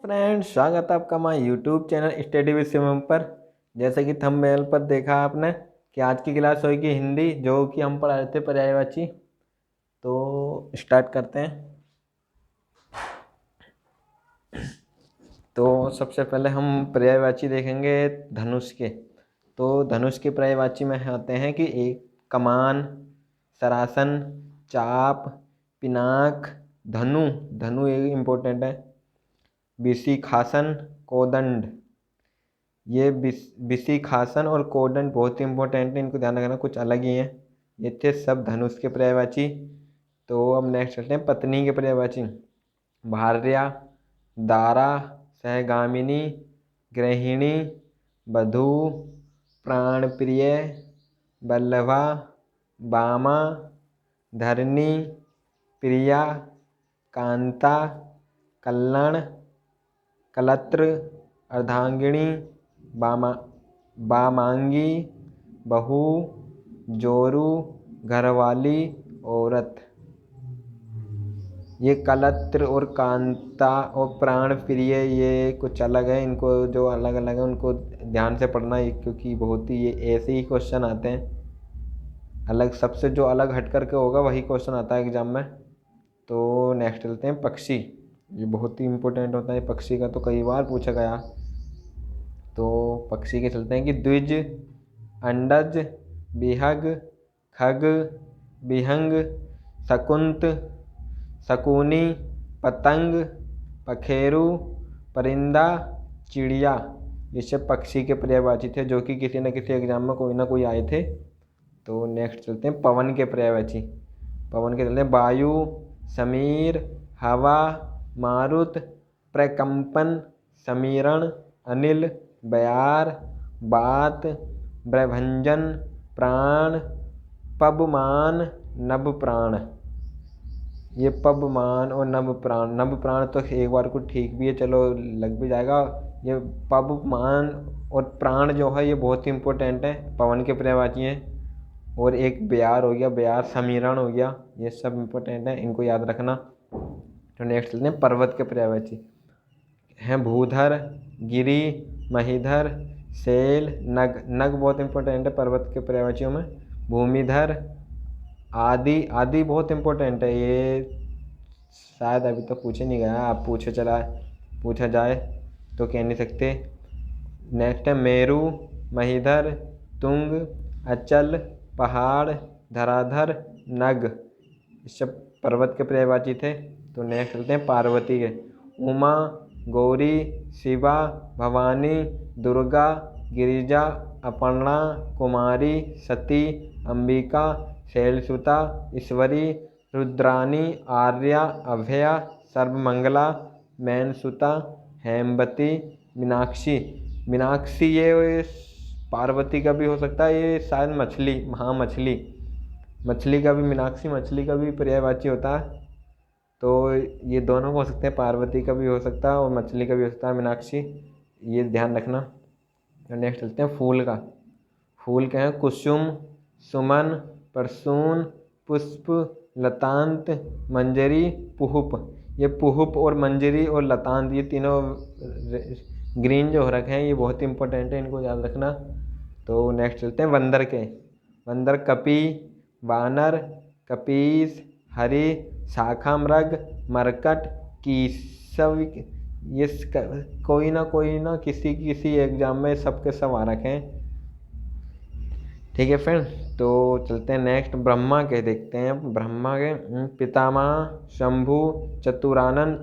Friends, स्वागत है आपका हमारे YouTube channel study with Shivam पर। जैसे कि थंबनेल पर देखा आपने कि आज की क्लास होगी हिंदी, जो कि हम पढ़ा रहे थे पर्यायवाची। तो स्टार्ट करते हैं। तो सबसे पहले हम पर्यायवाची देखेंगे धनुष के। तो धनुष के पर्यायवाची में आते हैं कि एक कमान, सरासन, चाप, पिनाक, धनु। धनु एक इम्पोर्टेंट है। बिसिखासन, कोदंड। ये बिसिखासन और कोदंड बहुत ही इंपॉर्टेंट है, इनको ध्यान रखना, कुछ अलग ही हैं। ये थे सब धनुष के पर्यायवाची। तो अब नेक्स्ट चलते हैं पत्नी के पर्यायवाची। भार्या, दारा, सहगामिनी, गृहिणी, वधू, प्राणप्रिय, वल्लभा, वामा, धरणी, प्रिया, कांता, कल्लण, कलत्र, अर्धांगिनी, वामांगी, बहू, जोरू, घरवाली, औरत। ये कलत्र और कांता और प्राण प्रिय ये कुछ अलग है, इनको जो अलग अलग है उनको ध्यान से पढ़ना है, क्योंकि बहुत ही ये ऐसे ही क्वेश्चन आते हैं। अलग सबसे जो अलग हट करके होगा वही क्वेश्चन आता है एग्जाम में। तो नेक्स्ट चलते हैं पक्षी। ये बहुत ही इम्पोर्टेंट होता है पक्षी का, तो कई बार पूछा गया। तो पक्षी के चलते हैं कि द्विज, अंडज, बिहग, खग, बिहंग, शकुंत, शकुनी, पतंग, पखेरु, परिंदा, चिड़िया। ये सब पक्षी के पर्यायवाची थे, जो कि किसी न किसी एग्जाम में कोई ना कोई आए थे। तो नेक्स्ट चलते हैं पवन के पर्यायवाची। पवन के चलते हैं वायु, समीर, हवा, मारुत, प्रकंपन, समीरण, अनिल, बयार, बात, ब्रभंजन, प्राण, पबमान, नभ प्राण। ये पबमान और नभ प्राण तो एक बार को ठीक भी है, चलो लग भी जाएगा। ये पबमान और प्राण जो है ये बहुत ही इम्पोर्टेंट है, पवन के पर्यायवाची हैं। और एक बयार हो गया, बयार समीरण हो गया, ये सब इम्पोर्टेंट है, इनको याद रखना। तो नेक्स्ट चलते हैं पर्वत के पर्यायवाची हैं भूधर, गिरी, महीधर, शैल, नग। नग बहुत इंपॉर्टेंट है पर्वत के पर्यायवाचियों में। भूमिधर, आदि। आदि बहुत इंपॉर्टेंट है, ये शायद अभी तक पूछे नहीं गया, आप पूछा जाए तो कह नहीं सकते। नेक्स्ट है मेरू, महीधर, तुंग, अचल, पहाड़, धराधर, नग। इस सब पर्वत के पर्यायवाची थे। तो नेक्स्ट चलते हैं पार्वती के। उमा, गौरी, शिवा, भवानी, दुर्गा, गिरिजा, अपर्णा, कुमारी, सती, अंबिका, शैलसुता, ईश्वरी, रुद्रानी, आर्या, अभया, सर्वमंगला, मैनसुता, हेमवती, मीनाक्षी। मीनाक्षी ये पार्वती का भी हो सकता है, ये शायद मछली, हाँ मछली का भी, मीनाक्षी मछली का भी पर्यायवाची होता है। तो ये दोनों को हो सकते हैं, पार्वती का भी हो सकता है और मछली का भी हो सकता है मीनाक्षी, ये ध्यान रखना। तो नेक्स्ट चलते हैं फूल का। फूल क्या है? कुसुम, सुमन, परसून, पुष्प, लतांत, मंजरी, पुहुप। ये पुहुप और मंजरी और लतांत ये तीनों ग्रीन जो हो रखे हैं ये बहुत इंपॉर्टेंट है, इनको याद रखना। तो नेक्स्ट चलते हैं बंदर के। बंदर कपि, वानर, कपीस, हरि, शाखामृग, मरकट, कीसव। ये कोई ना किसी एग्जाम में सबके सब आ रखे हैं। ठीक है फ्रेंड, तो चलते हैं नेक्स्ट ब्रह्मा के देखते हैं। ब्रह्मा के पितामह, शंभु, चतुरानन।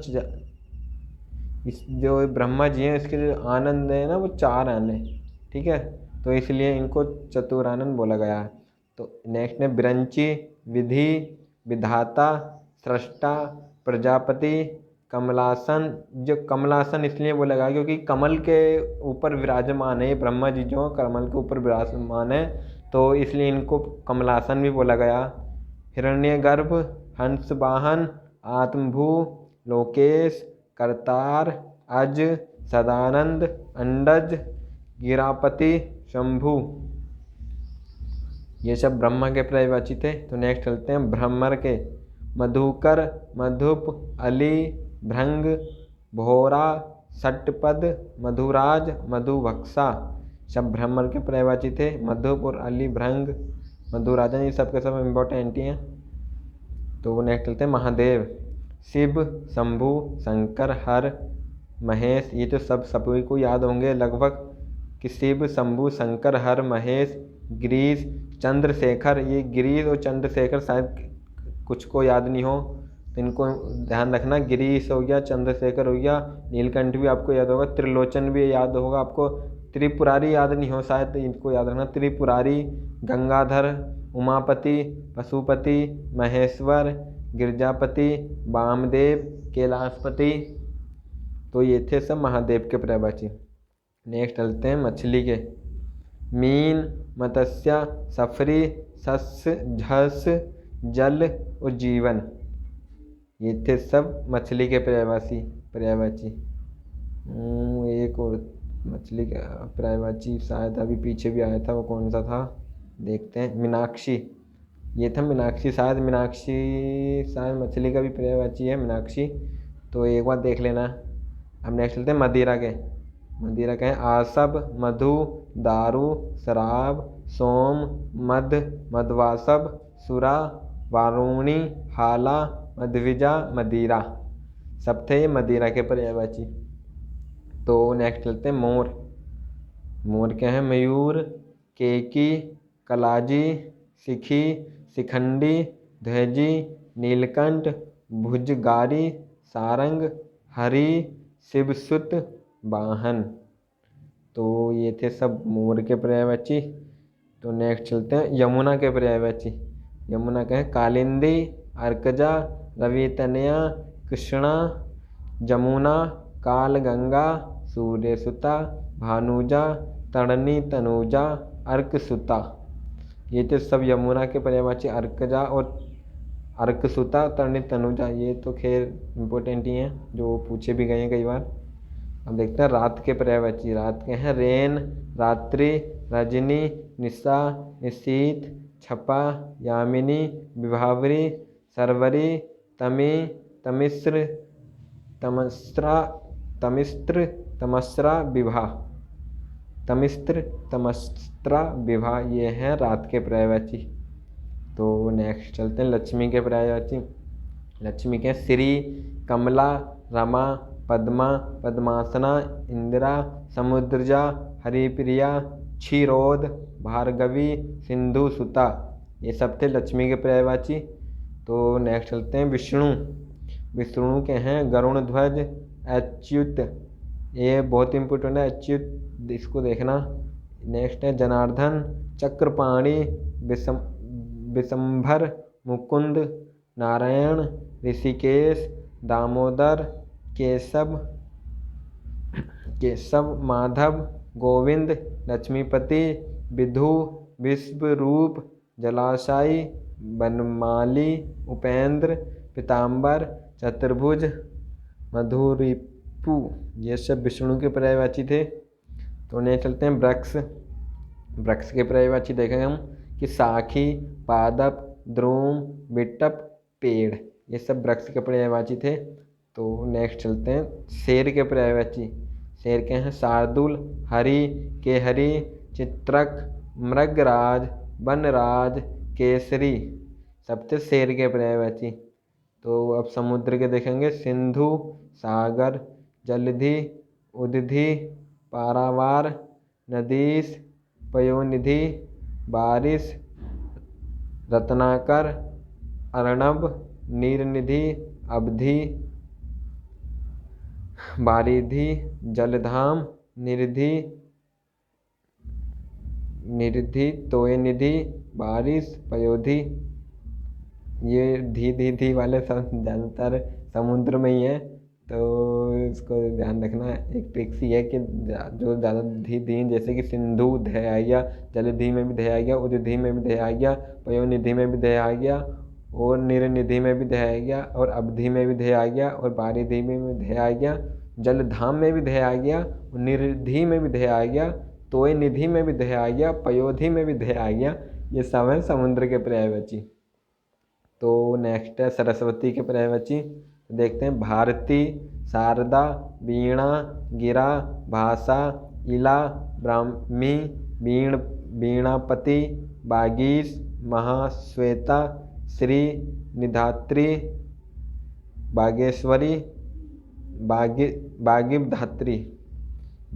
इस जो ब्रह्मा जी हैं इसके जो आनंद है ना वो 4 आने, ठीक है, तो इसलिए इनको चतुरानन बोला गया है। तो नेक्स्ट है विरंची, विधि, विधाता, सृष्टा, प्रजापति, कमलासन। जो कमलासन इसलिए बोला गया क्योंकि कमल के ऊपर विराजमान है, ब्रह्मा जी जो कमल के ऊपर विराजमान है, तो इसलिए इनको कमलासन भी बोला गया। हिरण्यगर्भ, हंसवाहन, आत्मभू, लोकेश, करतार, अज, सदानंद, अंडज, गिरापति, शंभु। ये सब ब्रह्मा के पर्यायवाची थे। तो नेक्स्ट चलते हैं भ्रमर के। मधुकर, मधुप, अली, भृंग, भोरा, षटपद, मधुराज, मधुभक्षा सब भ्रमर के पर्यायवाची थे। मधुप और अली, भृंग, मधुराजन, ये सब के सब इम्पोर्टेंट ही हैं। तो नेक्स्ट चलते हैं महादेव। शिव, शंभु, शंकर, हर, महेश, ये तो सब सभी को याद होंगे लगभग कि शिव, शंभु, शंकर, हर, महेश, गिरीश, चंद्रशेखर। ये गिरीश और चंद्रशेखर शायद कुछ को याद नहीं हो, तो इनको ध्यान रखना। गिरीश हो गया, चंद्रशेखर हो गया, नीलकंठ भी आपको याद होगा, त्रिलोचन भी याद होगा आपको, त्रिपुरारी याद नहीं हो शायद, इनको याद रखना। त्रिपुरारी, गंगाधर, उमापति, पशुपति, महेश्वर, गिरजापति, वामदेव, कैलाशपति। तो ये थे सब महादेव के पर्यायवाची। नेक्स्ट चलते हैं मछली के। मीन, मत्स्य, सफरी, सस्य, झस, जल और जीवन, ये थे सब मछली के पर्यायवाची। एक और मछली का पर्यायवाची शायद अभी पीछे भी आया था, वो कौन सा था देखते हैं। मीनाक्षी, ये था मीनाक्षी शायद। मीनाक्षी शायद मछली का भी पर्यायवाची है, मीनाक्षी, तो एक बार देख लेना। अब नेक्स्ट चलते हैं मदिरा के। मदिरा के हैं आसब, मधु, दारू, शराब, सोम, मद, मधवासब, सुरा, वारुणी, हाला, मधविजा, मदिरा, सब थे ये मदिरा के पर्यायवाची। तो नेक्स्ट चलते हैं मोर। मोर क्या है? मयूर, केकी, कलाजी, सिखी, शिखंडी, ध्वजी, नीलकंठ, भुजगारी, सारंग, हरि, शिवसुत, वाहन। तो ये थे सब मोर के पर्यायवाची। तो नेक्स्ट चलते हैं यमुना के पर्यायवाची। यमुना का है कालिंदी, अर्कजा, रवितनया, कृष्णा, जमुना, कालगंगा, सूर्यसुता, भानुजा, तड़नी, तनुजा, अर्कसुता। ये तो सब यमुना के पर्यायवाची। अर्कजा और अर्कसुता, तड़नी, तनुजा, ये तो खैर इम्पोर्टेंट ही हैं, जो पूछे भी गए हैं कई बार। अब देखते हैं रात के पर्यायवाची। रात के हैं रेन, रात्रि, रजनी, निशा, निशीत, छपा, यामिनी, विभावरी, सरवरी, तमी, तमिश्र, तमस्रा, तमिस्त्र, तमस्रा, विभा। तमिस्त्र, तमस्त्रा, विभा, ये हैं रात के पर्यायवाची। तो नेक्स्ट चलते हैं लक्ष्मी के पर्यायवाची। लक्ष्मी के श्री, कमला, रमा, पद्मा, पद्मासना, इंदिरा, समुद्रजा, हरिप्रिया, क्षीरोद, भार्गवी, सिंधु, सुता, ये सब थे लक्ष्मी के पर्यायवाची। तो नेक्स्ट चलते हैं विष्णु। विष्णु के हैं गरुण ध्वज, अच्युत, ये बहुत इंपॉर्टेंट है अच्युत, इसको देखना। नेक्स्ट है जनार्दन, चक्रपाणी, विशंभर, मुकुंद, नारायण, ऋषिकेश, दामोदर, केशव, माधव, गोविंद, लक्ष्मीपति, विधु, विश्वरूप, जलाशायी, बनमाली, उपेंद्र, पीताम्बर, चतुर्भुज, मधुरिपु, ये सब विष्णु के पर्यायवाची थे। तो उन्हें चलते हैं वृक्ष। वृक्ष के पर्यायवाची देखेंगे हम कि साखी, पादप, द्रोम, विटप, पेड़, ये सब वृक्ष के पर्यायवाची थे। तो नेक्स्ट चलते हैं शेर के पर्यायवाची। शेर के हैं शार्दुल, हरि, केहरी, चित्रक, मृगराज, वनराज, केसरी, सब थे शेर के पर्यायवाची। तो अब समुद्र के देखेंगे सिंधु, सागर, जलधि, उदधि, पारावार, नदीस, पयोनिधि, बारिश, रत्नाकर, अर्णव, नीरनिधि, अवधि, बारिधि, जलधाम, निरिधि, तोयनिधि, बारिश, पयोधि। ये धी वाले सब ज़्यादातर समुद्र में ही है, तो इसको ध्यान रखना। एक ट्रिक्स ये है कि जो ज़्यादा धी जैसे कि सिंधु ध आ गया, जलधि में भी ध आ गया, उदधि में भी ध आ गया, पयोनिधि में भी ध आ गया, और निरनिधि में भी ध आ गया, और अवधि में भी ध आ गया, और बारिधि में भी ध आ गया, जलधाम में भी ध आ गया, और निरिधि में भी ध आ गया, तोय निधि में भी ध आ गया, पयोधि में भी ध आ गया। ये सब है समुद्र के पर्यायवाची। तो नेक्स्ट है सरस्वती के पर्यायवाची। देखते हैं भारती, शारदा, वीणा, गिरा, भाषा, इला, ब्राह्मी, वीणापति, वागीश, महाश्वेता, श्री, निधात्री, बागेश्वरी, बागिबधात्री।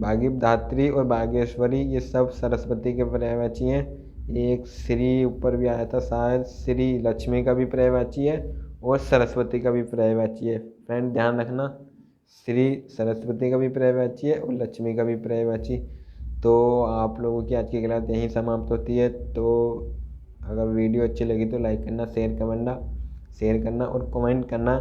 बागिबधात्री और बागेश्वरी ये सब सरस्वती के पर्यायवाची हैं। एक श्री ऊपर भी आया था, शायद श्री लक्ष्मी का भी पर्यायवाची है और सरस्वती का भी पर्यायवाची है। फ्रेंड ध्यान रखना, श्री सरस्वती का भी पर्यायवाची है और लक्ष्मी का भी पर्यायवाची। तो आप लोगों की आज की क्लास यहीं समाप्त होती है। तो अगर वीडियो अच्छी लगी तो लाइक करना, शेयर करना और कमेंट करना।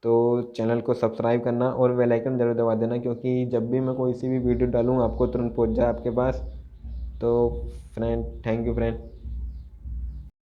तो चैनल को सब्सक्राइब करना और बेल आइकन ज़रूर दबा देना, क्योंकि जब भी मैं कोई सी भी वीडियो डालूँ आपको तुरंत पहुंच जाए आपके पास। तो फ्रेंड, थैंक यू फ्रेंड।